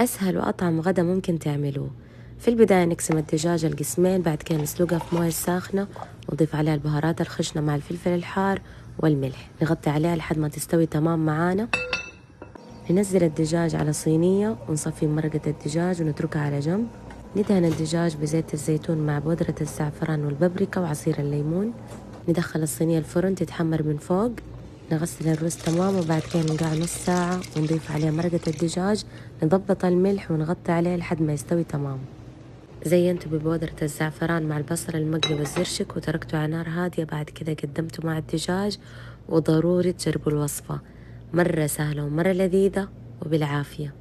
أسهل وأطعم غدا ممكن تعملوه. في البداية نقسم الدجاج القسمين، بعد كده نسلقها في موية ساخنة ونضيف عليها البهارات الخشنة مع الفلفل الحار والملح، نغطي عليها لحد ما تستوي تمام معانا. ننزل الدجاج على صينية ونصفي مرقة الدجاج ونتركها على جنب. ندهن الدجاج بزيت الزيتون مع بودرة الزعفران والبابريكا وعصير الليمون. ندخل الصينية الفرن تتحمر من فوق. نغسل الرز تمام وبعد كده ننقعه نص ساعة ونضيف عليه مرقة الدجاج، نضبط الملح ونغطي عليه لحد ما يستوي تمام. زينته ببودرة الزعفران مع البصل المقلي والزرشك وتركته على نار هادية، بعد كده قدمته مع الدجاج. وضروري تجربوا الوصفة، مرة سهلة ومرة لذيذة وبالعافية.